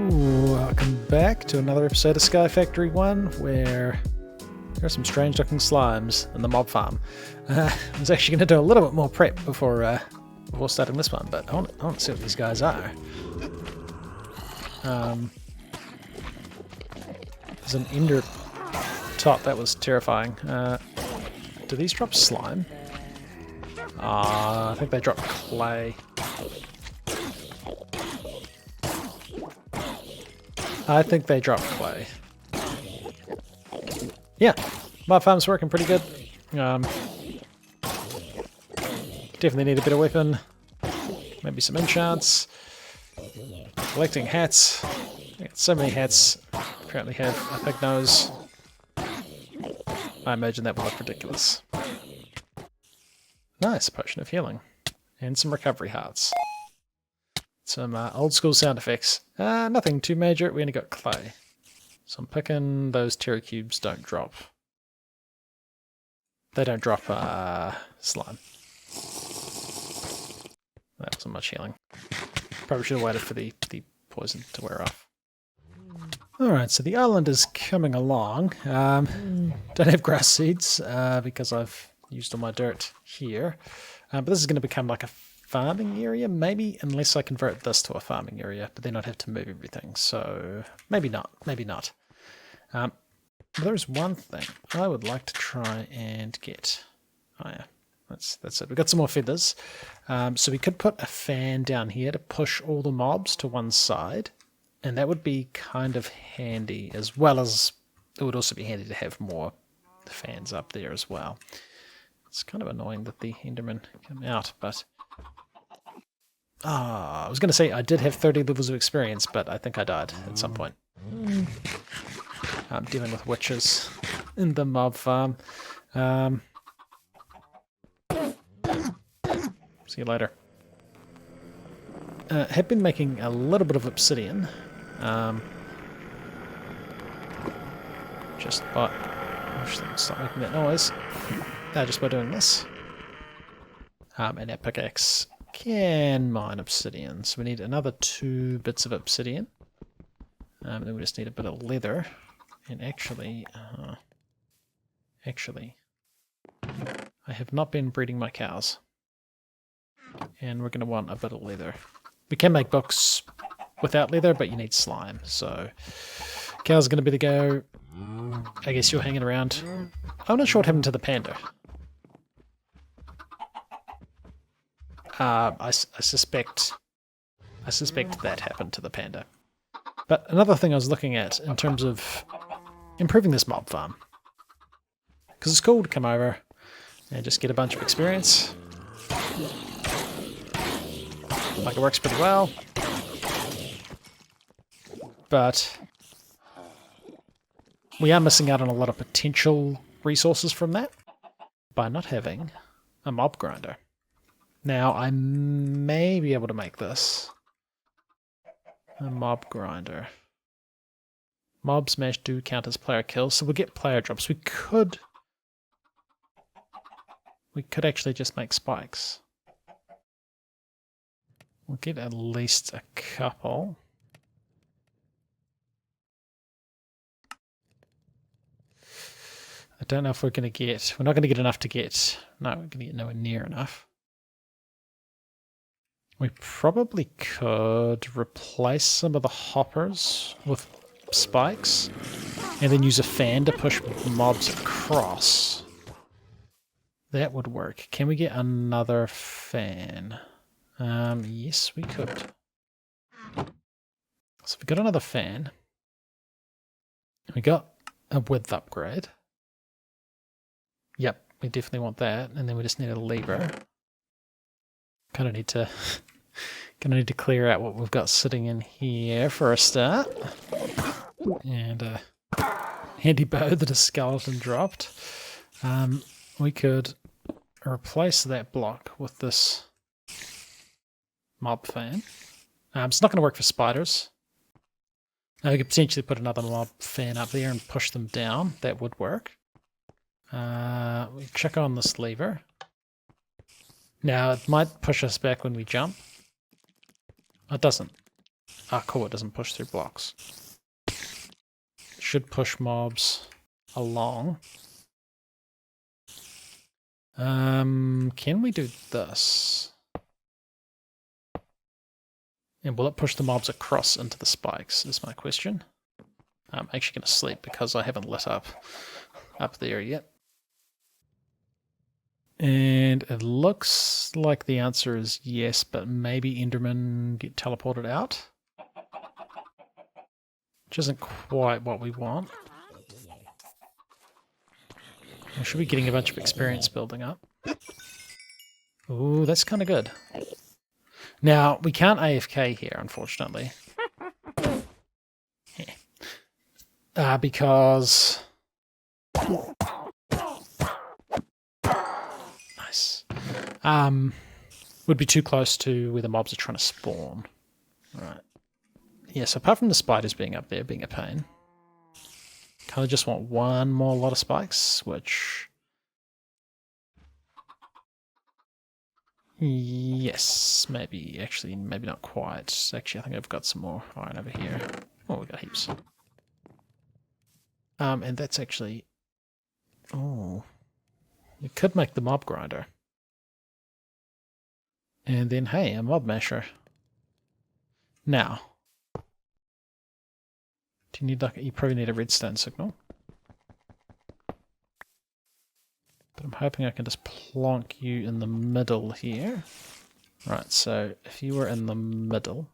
Welcome back to another episode of Sky Factory 1, where there are some strange looking slimes in the mob farm. I was actually going to do a little bit more prep before starting this one, but I want to see what these guys are. There's an ender top, that was terrifying. Do these drop slime? I think they drop clay. I think they drop clay. Yeah, mob farm's working pretty good. Definitely need a better weapon. Maybe some enchants. Collecting hats. I got so many hats. Apparently have a big nose. I imagine that will look ridiculous. Nice, potion of healing. And some recovery hearts. Some old school sound effects. Nothing too major, we only got clay. So I'm picking those terror cubes don't drop. They don't drop slime. That wasn't much healing. Probably should have waited for the poison to wear off. Alright, so the island is coming along. Don't have grass seeds because I've used all my dirt here. But this is going to become like a farming area, maybe, unless I convert this to a farming area, but then I'd have to move everything, so maybe not, maybe not. But there's one thing I would like to try and get. Oh yeah, that's it. We've got some more feathers. So we could put a fan down here to push all the mobs to one side, and that would be kind of handy, as well as it would also be handy to have more fans up there as well. It's kind of annoying that the Endermen come out, but I was going to say I did have 30 levels of experience, but I think I died at some point. I'm dealing with witches in the mob farm. See you later. Have been making a little bit of obsidian. Just by... stop making that noise. Just by doing this. And our pickaxe can mine obsidian. So we need another 2 bits of obsidian. Then we just need a bit of leather. And actually, I have not been breeding my cows. And we're going to want a bit of leather. We can make books without leather, but you need slime. So cows are going to be the go. I guess you're hanging around. I'm not sure what happened to the panda. I suspect that happened to the panda. But another thing I was looking at in terms of improving this mob farm, because it's cool to come over and just get a bunch of experience. Like, it works pretty well, but we are missing out on a lot of potential resources from that by not having a mob grinder. Now, I may be able to make this a mob grinder. Mob smash do count as player kills, so we'll get player drops. We could actually just make spikes. We'll get at least a couple. I don't know if we're not going to get enough to get, no, we're going to get nowhere near enough. We probably could replace some of the hoppers with spikes and then use a fan to push mobs across. That would work. Can we get another fan? Yes, we could. So we got another fan. We got a width upgrade. Yep, we definitely want that. And then we just need a lever. Kind of need to clear out what we've got sitting in here for a start. And a handy bow that a skeleton dropped. We could replace that block with this mob fan. It's not going to work for spiders. We could potentially put another mob fan up there and push them down. That would work. We check on this lever. Now, it might push us back when we jump. It doesn't. Ah, cool, it doesn't push through blocks. Should push mobs along. Can we do this? And will it push the mobs across into the spikes, is my question. I'm actually going to sleep because I haven't lit up there yet. And it looks like the answer is yes, but maybe Endermen get teleported out. Which isn't quite what we want. We should be getting a bunch of experience building up. Ooh, that's kind of good. Now, we can't AFK here, unfortunately. Because... Nice. Would be too close to where the mobs are trying to spawn. Right. Yeah, so apart from the spiders being up there, being a pain, kind of just want one more lot of spikes, which... Yes, maybe. Actually, maybe not quite. Actually, I think I've got some more iron over here. Oh, we got heaps. And that's actually... Oh. We could make the mob grinder. And then, hey, a mob masher. Now. Do you need like... You probably need a redstone signal. But I'm hoping I can just plonk you in the middle here. Right, so if you were in the middle,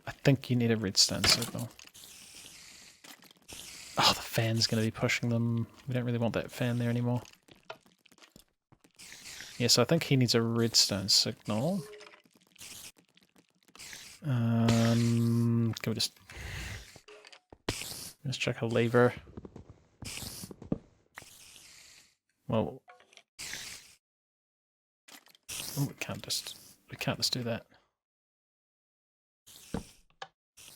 I think you need a redstone signal. Oh, the fan's going to be pushing them. We don't really want that fan there anymore. Yeah, so I think he needs a redstone signal. Can we just check a lever? Well, oh, we can't just do that.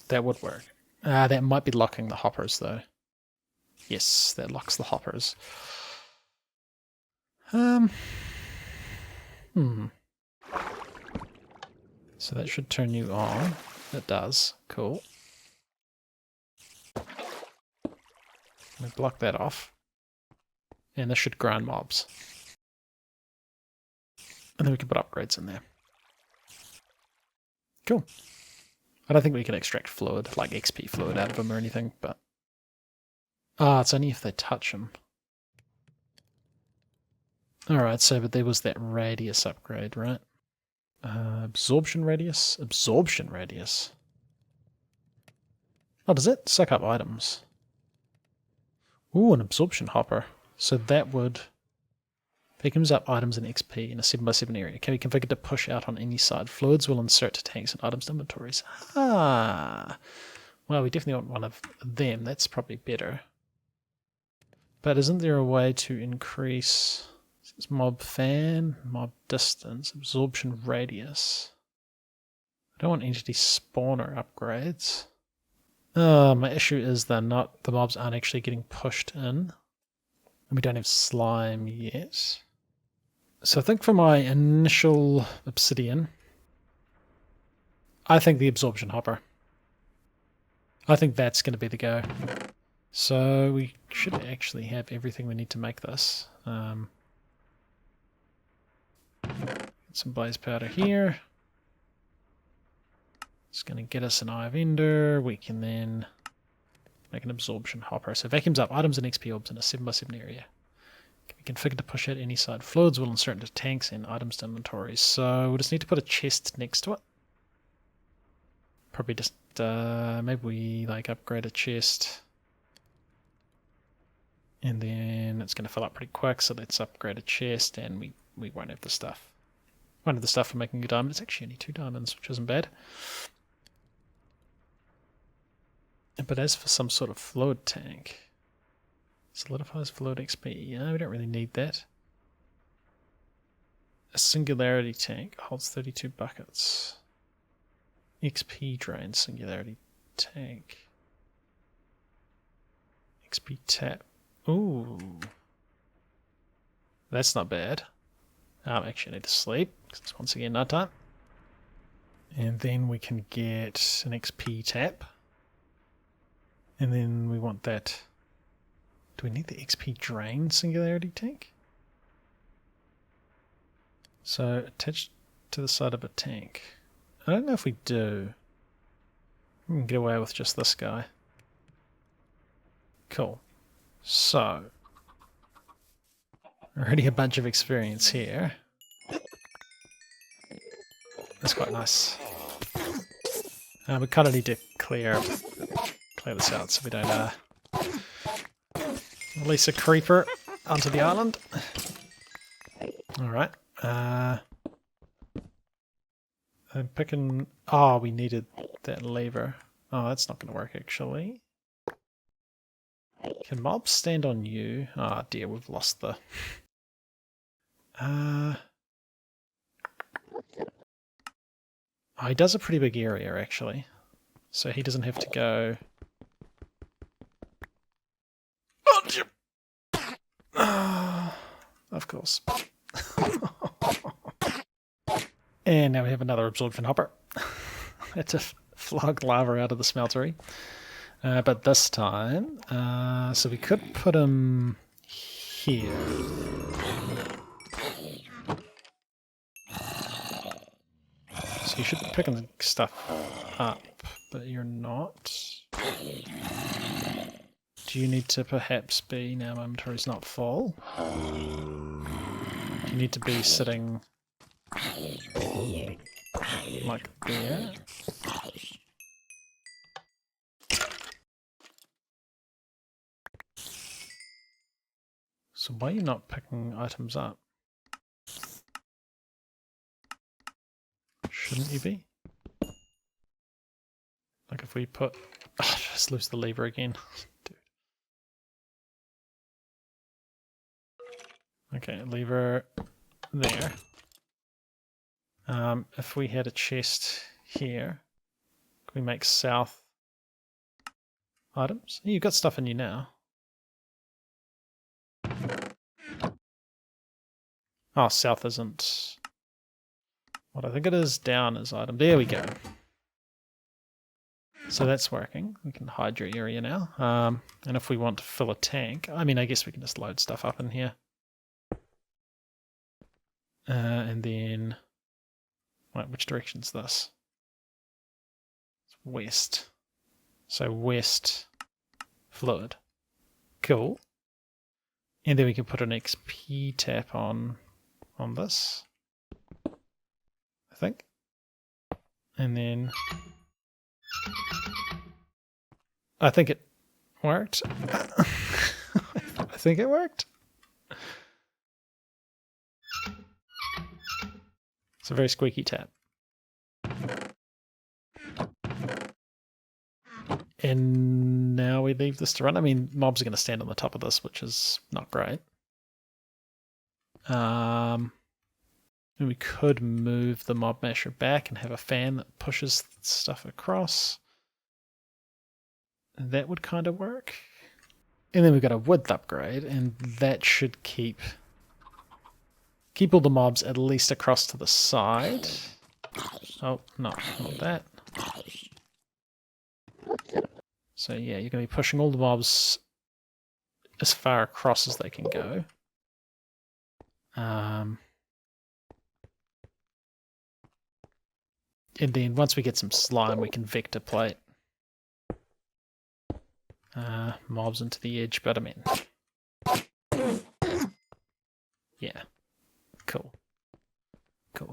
That would work. That might be locking the hoppers though. Yes, that locks the hoppers. So that should turn you on. It does. Cool. We block that off. And this should grind mobs. And then we can put upgrades in there. Cool. I don't think we can extract fluid, like XP fluid out of them or anything, but... Ah, it's only if they touch them. Alright, so but there was that radius upgrade, right? Absorption radius? Absorption radius. Oh, does it suck up items? Ooh, an absorption hopper. So that would... Vacuums up items and XP in a 7x7 area. Can be configured to push out on any side. Fluids will insert to tanks and items inventories. Ah! Well, we definitely want one of them. That's probably better. But isn't there a way to increase... Mob fan, mob distance, absorption radius. I don't want entity spawner upgrades. My issue is the mobs aren't actually getting pushed in. And we don't have slime yet. So I think for my initial obsidian, I think the absorption hopper. I think that's going to be the go. So we should actually have everything we need to make this. Get some blaze powder here. It's going to get us an Eye of Ender. We can then make an absorption hopper. So vacuums up items and XP orbs in a 7x7 area. Can be configured to push out any side. Fluids will insert into tanks and items to inventories. So we'll just need to put a chest next to it. Probably just, maybe we like upgrade a chest. And then it's going to fill up pretty quick, so let's upgrade a chest and we won't have the stuff. Won't have the stuff for making a diamond. It's actually only 2 diamonds, which isn't bad. But as for some sort of fluid tank, solidifies fluid XP. Yeah, we don't really need that. A singularity tank holds 32 buckets. XP drain singularity tank. XP tap. Ooh. That's not bad. Actually, I need to sleep, because it's once again night time. And then we can get an XP tap. And then we want that. Do we need the XP drain singularity tank? So attached to the side of a tank. I don't know if we do. We can get away with just this guy. Cool. So, already a bunch of experience here. That's quite nice. We kind of need to clear this out so we don't release a creeper onto the island. Alright. I'm picking... Oh, we needed that lever. Oh, that's not going to work actually. Can mobs stand on you? Oh dear, we've lost the... Oh, he does a pretty big area actually. So he doesn't have to go... Oh, of course. And now we have another Absorption Hopper. Had to flog lava out of the smeltery. But this time, so we could put him here. So you should be picking stuff up, but you're not. Do you need to perhaps be, now my inventory's not full. Do you need to be sitting like there? So why are you not picking items up? Shouldn't you be? Like if we put... Oh, just lose the lever again. Dude. Okay, lever there. If we had a chest here, can we make south items? You've got stuff in you now. Oh, south isn't what I think it is. Down is item. There we go. So that's working. We can hide your area now. And if we want to fill a tank, I mean, I guess we can just load stuff up in here. And then, wait, which direction's this? It's west. So west fluid. Cool. And then we can put an XP tap on this, I think. And then I think it worked. I think it worked. It's a very squeaky tap. And now we leave this to run. I mean, mobs are going to stand on the top of this, which is not great. And we could move the mob masher back and have a fan that pushes stuff across. That would kind of work. And then we've got a width upgrade, and that should keep all the mobs at least across to the side. Oh, no, not that. So yeah, you're going to be pushing all the mobs as far across as they can go. And then once we get some slime, we can vector plate mobs into the edge, but I mean, yeah, cool,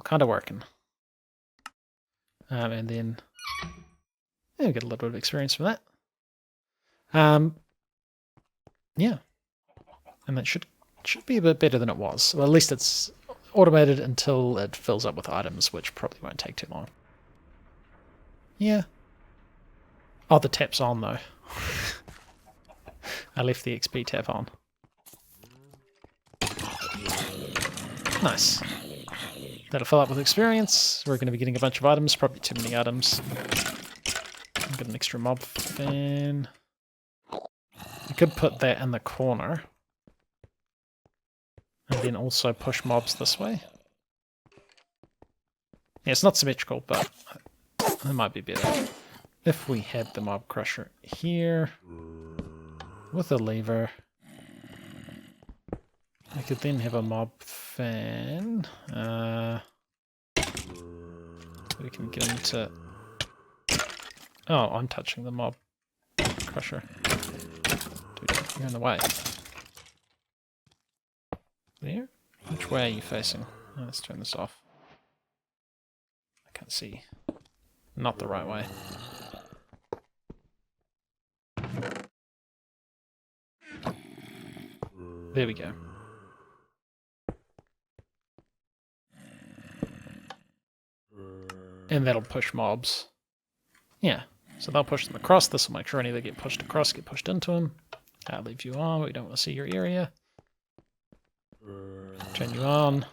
kind of working. And then yeah, we get a little bit of experience from that. Yeah, and that should be a bit better than it was. Well, at least it's automated until it fills up with items, which probably won't take too long. Yeah. Oh, the tap's on though. I left the XP tap on. Nice. That'll fill up with experience. We're going to be getting a bunch of items, probably too many items. Get an extra mob fan. We could put that in the corner. And then also push mobs this way. Yeah, it's not symmetrical, but it might be better. If we had the mob crusher here with a lever, I could then have a mob fan. We can get into... Oh, I'm touching the mob crusher. Dude, you're in the way. There? Which way are you facing? Oh, let's turn this off. I can't see. Not the right way. There we go. And that'll push mobs. Yeah, so they'll push them across. This will make sure any that get pushed across get pushed into them. Leave you on, we don't want to see your area. Turn you on.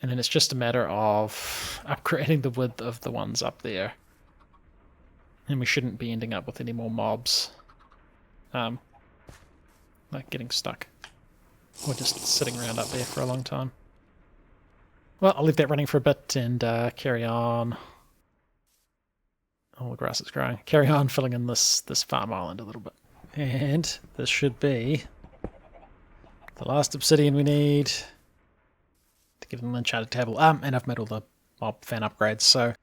And then it's just a matter of upgrading the width of the ones up there. And we shouldn't be ending up with any more mobs. Like getting stuck. Or just sitting around up there for a long time. Well, I'll leave that running for a bit and carry on. All the grass is growing. Carry on filling in this farm island a little bit. And this should be the last obsidian we need to give them an enchanted table. And I've made all the mob fan upgrades, so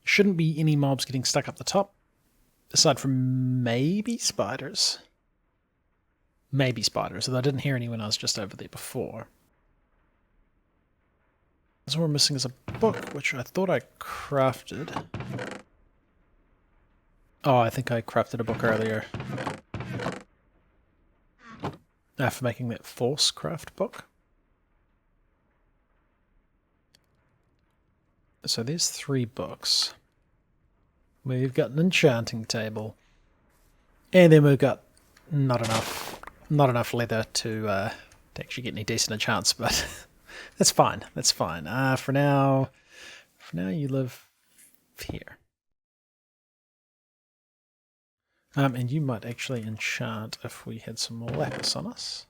shouldn't be any mobs getting stuck up the top. Aside from maybe spiders. Maybe spiders, although I didn't hear any when I was just over there before. So what we're missing is a book, which I thought I crafted. Oh, I think I crafted a book earlier. For making that force craft book. So there's 3 books. We've got an enchanting table. And then we've got not enough leather to actually get any decent enchants, but that's fine. That's fine. For now you live here. And you might actually enchant if we had some more lapis on us.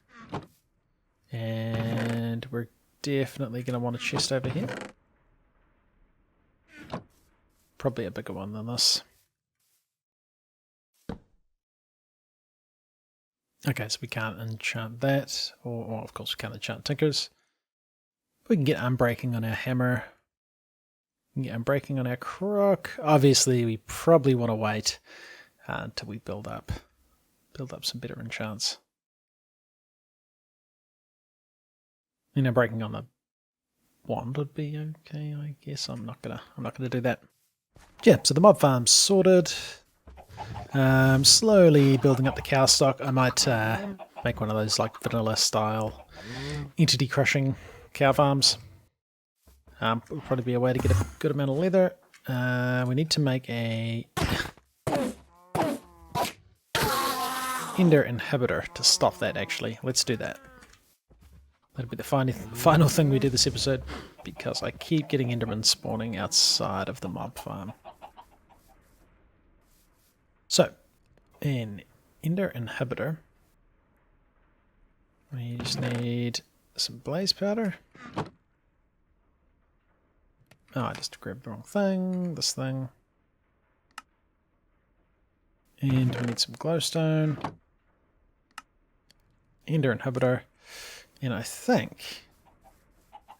And we're definitely going to want a chest over here. Probably a bigger one than this. Okay, so we can't enchant that, or of course we can't enchant tinkers. We can get unbreaking on our hammer. We can get unbreaking on our crook. Obviously, we probably want to wait until we build up some better enchants. You know, breaking on the wand would be okay, I guess. I'm not gonna do that. Yeah, so the mob farm's sorted. Slowly building up the cow stock. I might make one of those like vanilla style entity crushing cow farms. Would probably be a way to get a good amount of leather. We need to make a Ender inhibitor to stop that, actually. Let's do that. That'll be the final thing we do this episode, because I keep getting Endermen spawning outside of the mob farm. So, an Ender inhibitor. We just need some blaze powder. Oh, I just grabbed the wrong thing. This thing. And we need some glowstone. Ender inhibitor. And I think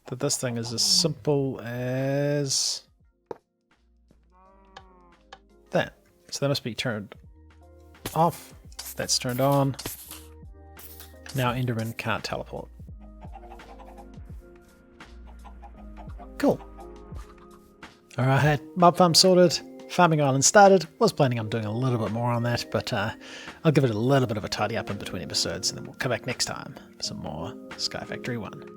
that this thing is as simple as that. So that must be turned off. That's turned on. Now Enderman can't teleport. Cool. Alright, mob farm sorted. Farming island started. Was planning on doing a little bit more on that, but I'll give it a little bit of a tidy up in between episodes, and then we'll come back next time for some more Sky Factory 1.